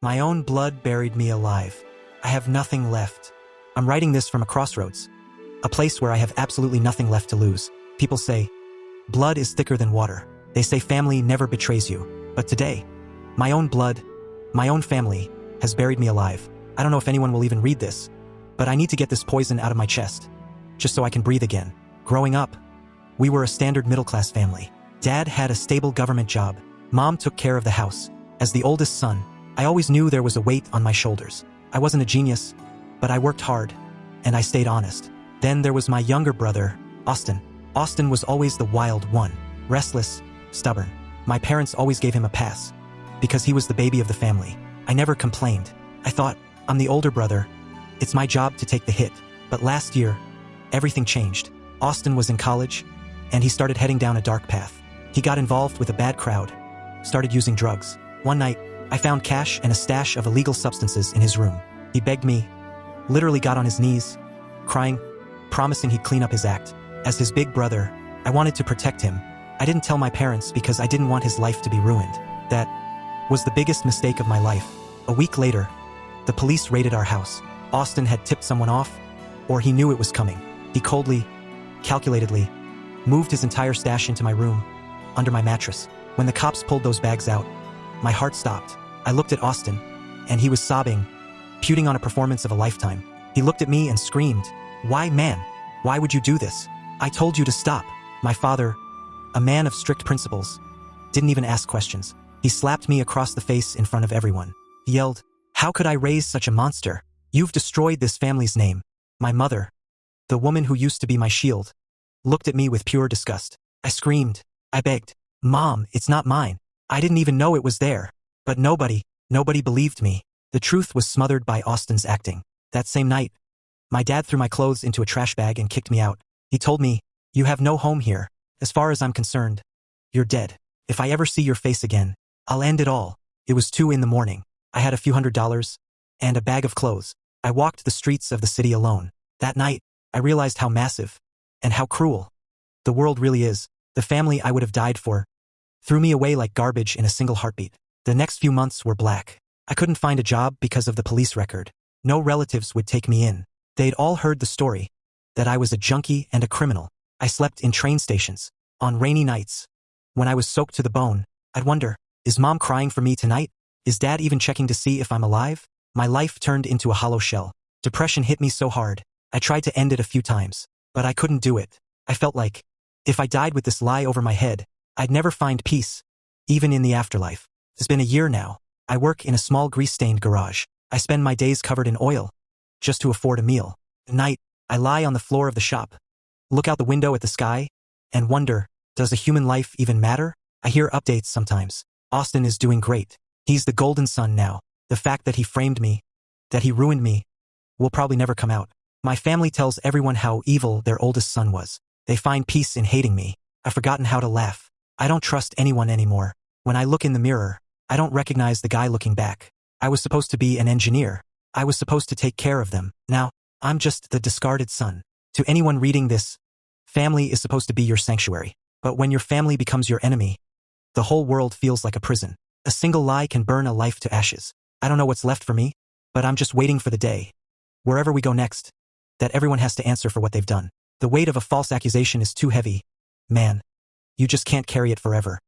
My own blood buried me alive. I have nothing left. I'm writing this from a crossroads. A place where I have absolutely nothing left to lose. People say, blood is thicker than water. They say family never betrays you. But today, my own blood, my own family, has buried me alive. I don't know if anyone will even read this, but I need to get this poison out of my chest, just so I can breathe again. Growing up, we were a standard middle-class family. Dad had a stable government job. Mom took care of the house. As the oldest son, I always knew there was a weight on my shoulders. I wasn't a genius, but I worked hard, and I stayed honest. Then there was my younger brother, Austin. Austin was always the wild one, restless, stubborn. My parents always gave him a pass, because he was the baby of the family. I never complained. I thought, I'm the older brother. It's my job to take the hit. But last year, everything changed. Austin was in college, and he started heading down a dark path. He got involved with a bad crowd, started using drugs. One night, I found cash and a stash of illegal substances in his room. He begged me, literally got on his knees, crying, promising he'd clean up his act. As his big brother, I wanted to protect him. I didn't tell my parents because I didn't want his life to be ruined. That was the biggest mistake of my life. A week later, the police raided our house. Austin had tipped someone off, or he knew it was coming. He coldly, calculatedly, moved his entire stash into my room, under my mattress. When the cops pulled those bags out, my heart stopped. I looked at Austin, and he was sobbing, putting on a performance of a lifetime. He looked at me and screamed, "Why, man? Why would you do this? I told you to stop." My father, a man of strict principles, didn't even ask questions. He slapped me across the face in front of everyone. He yelled, "How could I raise such a monster? You've destroyed this family's name." My mother, the woman who used to be my shield, looked at me with pure disgust. I screamed. I begged, "Mom, it's not mine. I didn't even know it was there." But nobody believed me. The truth was smothered by Austin's acting. That same night, my dad threw my clothes into a trash bag and kicked me out. He told me, "You have no home here. As far as I'm concerned, you're dead. If I ever see your face again, I'll end it all." It was 2 a.m. I had a few $100s and a bag of clothes. I walked the streets of the city alone. That night, I realized how massive and how cruel the world really is. The family I would have died for threw me away like garbage in a single heartbeat. The next few months were black. I couldn't find a job because of the police record. No relatives would take me in. They'd all heard the story, that I was a junkie and a criminal. I slept in train stations, on rainy nights. When I was soaked to the bone, I'd wonder, is Mom crying for me tonight? Is Dad even checking to see if I'm alive? My life turned into a hollow shell. Depression hit me so hard. I tried to end it a few times, but I couldn't do it. I felt like, if I died with this lie over my head, I'd never find peace, even in the afterlife. It's been a year now. I work in a small grease-stained garage. I spend my days covered in oil, just to afford a meal. At night, I lie on the floor of the shop, look out the window at the sky, and wonder, does a human life even matter? I hear updates sometimes. Austin is doing great. He's the golden son now. The fact that he framed me, that he ruined me, will probably never come out. My family tells everyone how evil their oldest son was. They find peace in hating me. I've forgotten how to laugh. I don't trust anyone anymore. When I look in the mirror, I don't recognize the guy looking back. I was supposed to be an engineer. I was supposed to take care of them. Now, I'm just the discarded son. To anyone reading this, family is supposed to be your sanctuary. But when your family becomes your enemy, the whole world feels like a prison. A single lie can burn a life to ashes. I don't know what's left for me, but I'm just waiting for the day, wherever we go next, that everyone has to answer for what they've done. The weight of a false accusation is too heavy. Man, you just can't carry it forever.